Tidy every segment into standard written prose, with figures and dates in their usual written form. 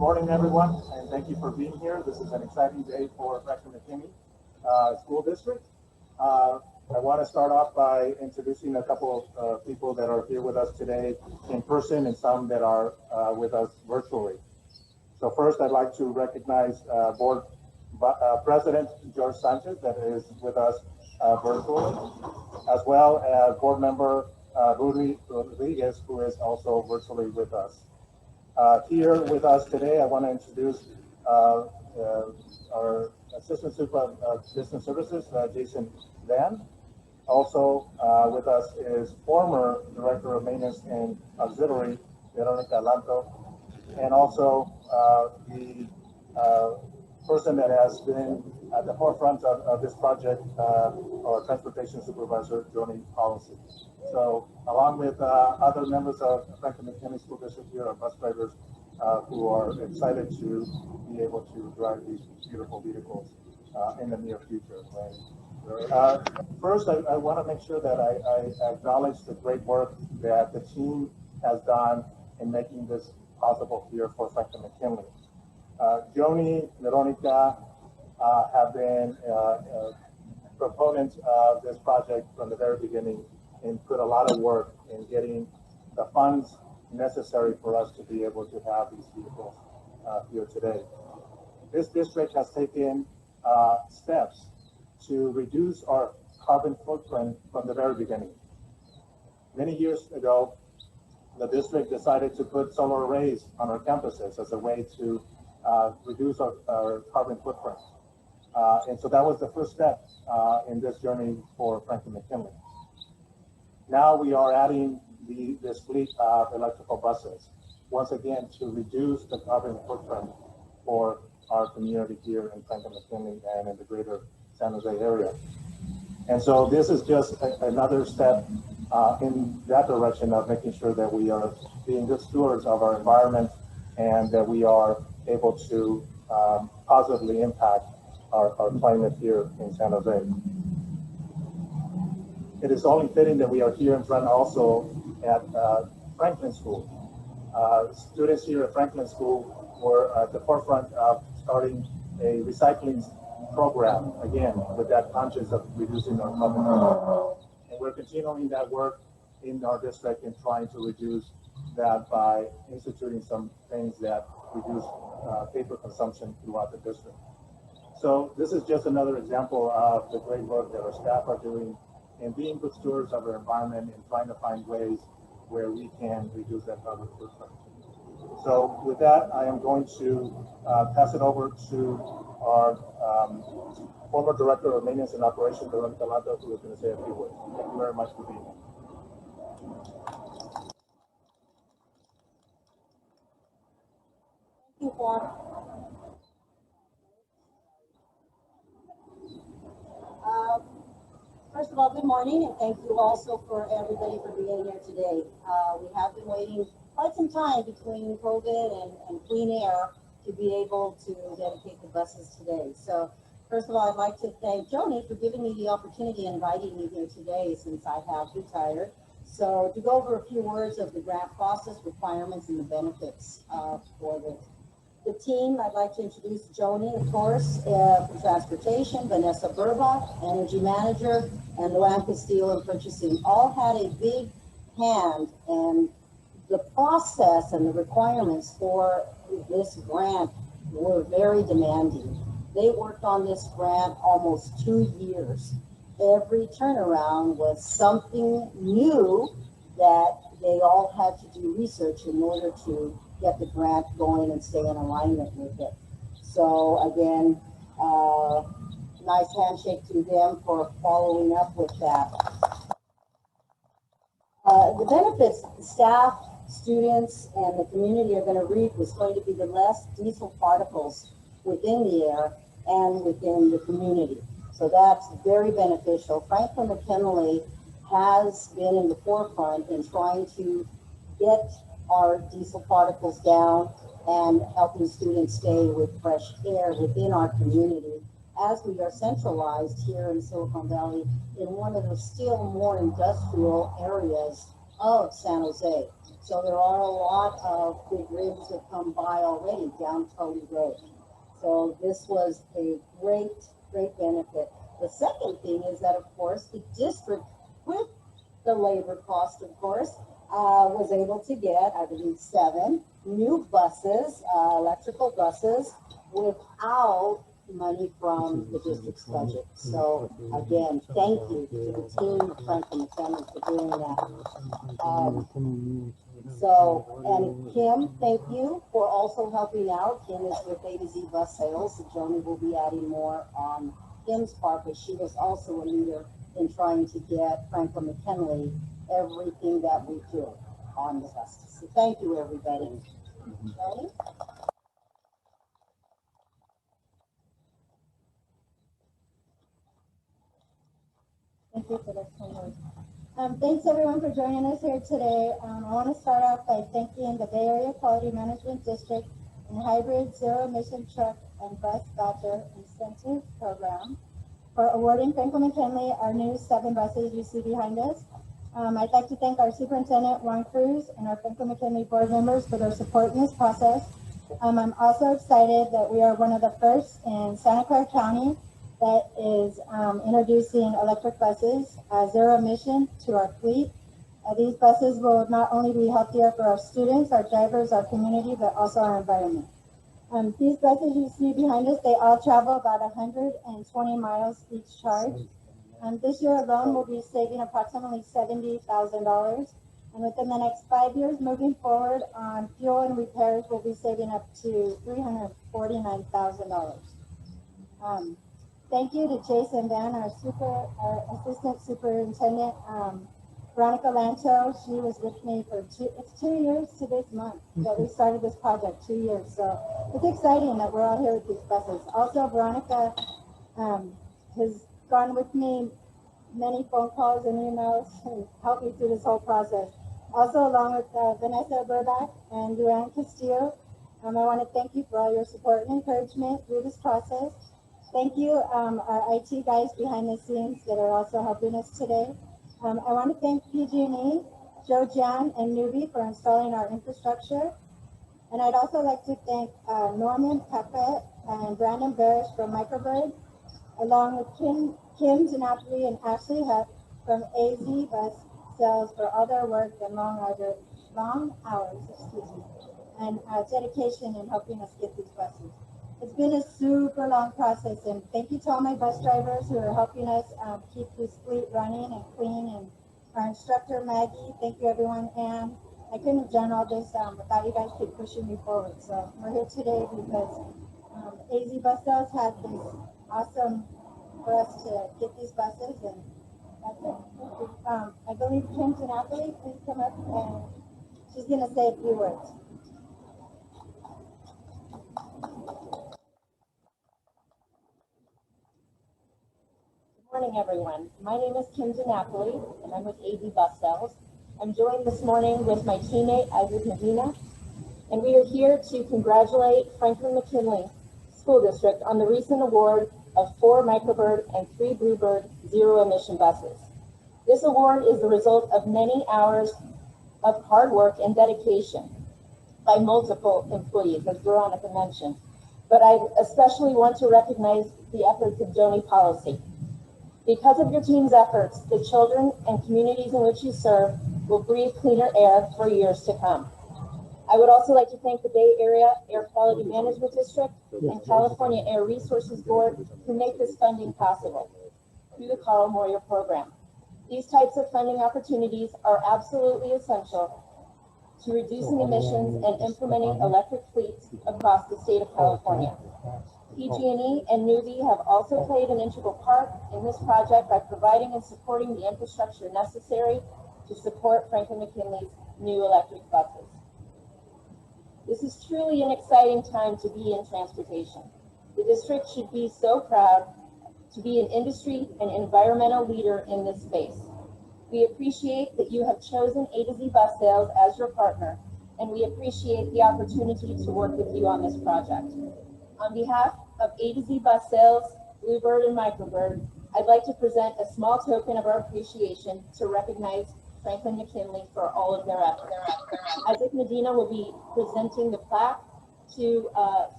morning, everyone, and thank you for being here. This is an exciting day for Franklin-McKinley School District. I want to start off by introducing a couple of people that are here with us today in person and some that are with us virtually. So first, I'd like to recognize Board President George Sanchez that is with us virtually, as well as Board Member Rudy Rodriguez, who is also virtually with us. Here with us today, I want to introduce our Assistant Superintendent of Business Services, Jason Van. Also with us is former Director of Maintenance and Auxiliary, Veronica Lanto, and also the person that has been at the forefront of this project, our Transportation Supervisor, Joni Policy. So along with other members of Franklin-McKinley School District here, our bus drivers who are excited to be able to drive these beautiful vehicles in the near future. First, I want to make sure that I acknowledge the great work that the team has done in making this possible here for Franklin-McKinley. Joni, Veronica have been proponents of this project from the very beginning and put a lot of work in getting the funds necessary for us to be able to have these vehicles here today. This district has taken steps to reduce our carbon footprint from the very beginning. Many years ago, the district decided to put solar arrays on our campuses as a way to reduce our carbon footprint. And so that was the first step in this journey for Franklin-McKinley. Now we are adding this fleet of electrical buses, once again, to reduce the carbon footprint for our community here in Franklin-McKinley and in the greater San Jose area. And so this is just another step in that direction of making sure that we are being good stewards of our environment and that we are able to positively impact our climate here in San Jose. It is only fitting that we are here in front also at Franklin School. Students here at Franklin School were at the forefront of starting a recycling program, again, with that conscience of reducing our carbon footprint. And we're continuing that work in our district and trying to reduce that by instituting some things that reduce paper consumption throughout the district. So this is just another example of the great work that our staff are doing in being good stewards of our environment and trying to find ways where we can reduce that carbon footprint. So with that, I am going to pass it over to our former Director of Maintenance and Operations, Veronica Lanto, who is going to say a few words. Thank you very much for being here. Thank you, Juan. First of all, good morning, and thank you also for everybody for being here today. We have been waiting quite some time between COVID and clean air to be able to dedicate the buses today. So first of all, I'd like to thank Joni for giving me the opportunity and inviting me here today since I have retired. So to go over a few words of the grant process, requirements, and the benefits for the team, I'd like to introduce Joni, of course, for transportation, Vanessa Burbach, energy manager, and Luan Castillo in purchasing. All had a big hand in the process, and the requirements for this grant were very demanding. They worked on this grant almost 2 years. Every turnaround was something new that they all had to do research in order to get the grant going and stay in alignment with it. So again, nice handshake to them for following up with that. The benefits staff, students, and the community are going to reap was going to be the less diesel particles within the air and within the community. So that's very beneficial. Franklin-McKinley has been in the forefront in trying to get our diesel particles down and helping students stay with fresh air within our community as we are centralized here in Silicon Valley in one of the still more industrial areas of San Jose. So there are a lot of big rigs that come by already down Tully Road. So this was a great benefit. The second thing is that, of course, the district, with the labor cost, of course, was able to get, I believe, 7 new buses, electrical buses, without money from the district's budget. So again, thank you to the team of Franklin-McKinley for doing that. And Kim, thank you for also helping out. Kim is with A to Z Bus Sales, so Joni will be adding more on Kim's part, but she was also a leader in trying to get Franklin-McKinley everything that we do on the buses. So thank you, everybody. Okay? Thank you for that comment. Thanks everyone for joining us here today. I want to start off by thanking the Bay Area Quality Management District and Hybrid Zero Emission Truck and Bus Voucher Incentive Program for awarding Franklin-McKinley our new 7 buses you see behind us. I'd like to thank our Superintendent, Juan Cruz, and our Franklin-McKinley board members for their support in this process. I'm also excited that we are one of the first in Santa Clara County that is introducing electric buses, zero emission, to our fleet. These buses will not only be healthier for our students, our drivers, our community, but also our environment. These buses you see behind us, they all travel about 120 miles each charge. This year alone, we'll be saving approximately $70,000. And within the next 5 years, moving forward on fuel and repairs, we'll be saving up to $349,000. Thank you to Jason Van, our assistant superintendent, Veronica Lanto. She was with me for 2 years to this month that we started this project, 2 years. So it's exciting that we're all here with these buses. Also, Veronica has gone with me many phone calls and emails and helped me through this whole process. Also, along with Vanessa Burback and Luann Castillo, I want to thank you for all your support and encouragement through this process. Thank you, our IT guys behind the scenes that are also helping us today. I want to thank PG&E, Joe Jan, and Newbie for installing our infrastructure. And I'd also like to thank Norman Pepe and Brandon Barish from Microbird, along with Kim DiNapoli and Ashley Huff from AZ Bus Sales for all their work and long hours, and dedication in helping us get these buses. It's been a super long process, and thank you to all my bus drivers who are helping us keep this fleet running and clean, and our instructor, Maggie. Thank you, everyone. And I couldn't have done all this without you guys keep pushing me forward. So we're here today because AZ Bus Sales had this awesome for us to get these buses, and that's it. I believe Kim DiNapoli, please come up, and she's going to say a few words. Good morning, everyone. My name is Kim DiNapoli, and I'm with AZ Bus Sales. I'm joined this morning with my teammate, Isaac Medina, and we are here to congratulate Franklin-McKinley School District on the recent award of 4 Microbird and 3 Bluebird zero-emission buses. This award is the result of many hours of hard work and dedication by multiple employees, as Veronica mentioned. But I especially want to recognize the efforts of Joni Policy. Because of your team's efforts, the children and communities in which you serve will breathe cleaner air for years to come. I would also like to thank the Bay Area Air Quality Management District and California Air Resources Board who make this funding possible through the Carl Moyer program. These types of funding opportunities are absolutely essential to reducing emissions and implementing electric fleets across the state of California. PG&E and Newbie have also played an integral part in this project by providing and supporting the infrastructure necessary to support Franklin-McKinley's new electric buses. This is truly an exciting time to be in transportation. The district should be so proud to be an industry and environmental leader in this space. We appreciate that you have chosen A to Z Bus Sales as your partner, and we appreciate the opportunity to work with you on this project. On behalf of A to Z Bus Sales, Bluebird, and Microbird, I'd like to present a small token of our appreciation to recognize Franklin-McKinley for all of their efforts. Isaac Medina will be presenting the plaque to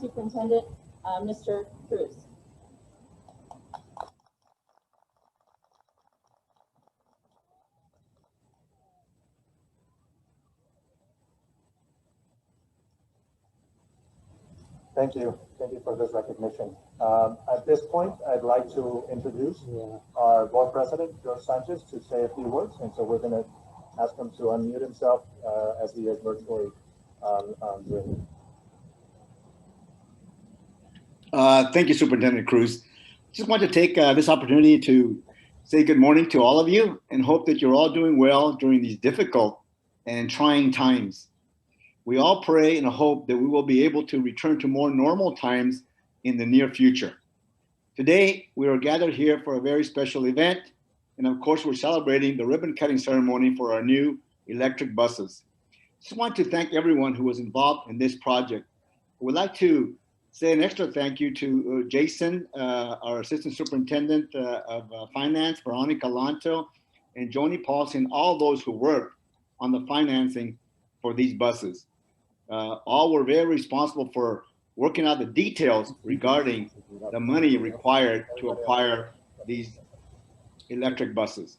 Superintendent Mr. Cruz. Thank you. Thank you for this recognition. At this point, I'd like to introduce our board president, George Sanchez, to say a few words. And so we're going to ask him to unmute himself as he is virtually on Zoom. Thank you, Superintendent Cruz. Just want to take this opportunity to say good morning to all of you and hope that you're all doing well during these difficult and trying times. We all pray and hope that we will be able to return to more normal times in the near future. Today, we are gathered here for a very special event. And of course, we're celebrating the ribbon cutting ceremony for our new electric buses. Just want to thank everyone who was involved in this project. We'd like to say an extra thank you to Jason, our Assistant Superintendent of Finance, Veronica Lanto, and Joni Paulson, all those who worked on the financing for these buses. All were very responsible for working out the details regarding the money required to acquire these electric buses.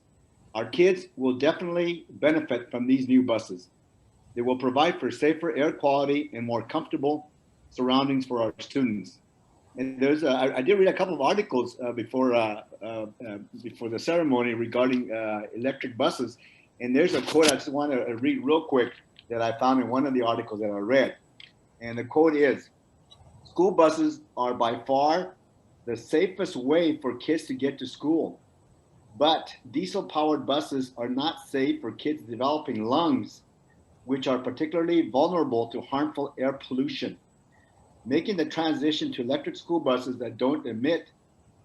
Our kids will definitely benefit from these new buses. They will provide for safer air quality and more comfortable surroundings for our students. And there's I did read a couple of articles before the ceremony regarding electric buses. And there's a quote I just want to read real quick that I found in one of the articles that I read. And the quote is, "School buses are by far the safest way for kids to get to school. But diesel-powered buses are not safe for kids developing lungs, which are particularly vulnerable to harmful air pollution. Making the transition to electric school buses that don't emit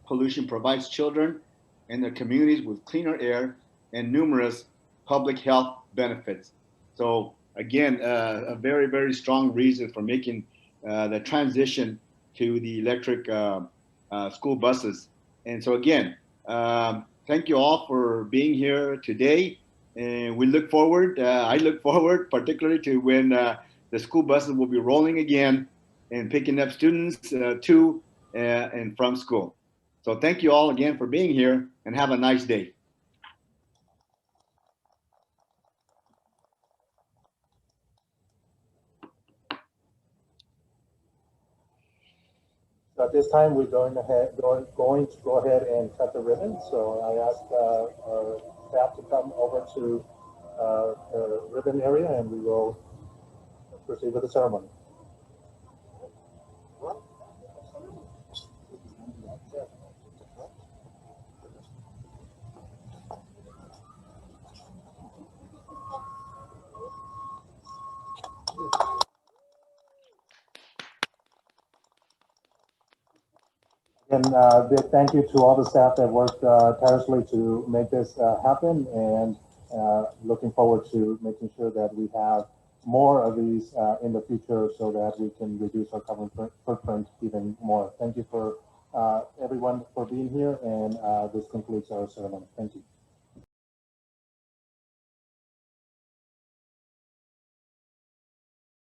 pollution provides children and their communities with cleaner air and numerous public health benefits." So again, a very, very strong reason for making the transition to the electric school buses. And so again, thank you all for being here today. And we look forward, I look forward particularly to when the school buses will be rolling again and picking up students to and from school. So thank you all again for being here and have a nice day. So at this time, we're going to go ahead and cut the ribbon. So I ask our staff to come over to the ribbon area, and we will proceed with the ceremony. And big thank you to all the staff that worked tirelessly to make this happen, and looking forward to making sure that we have more of these in the future so that we can reduce our carbon footprint even more. Thank you for everyone for being here, and this concludes our ceremony. Thank you.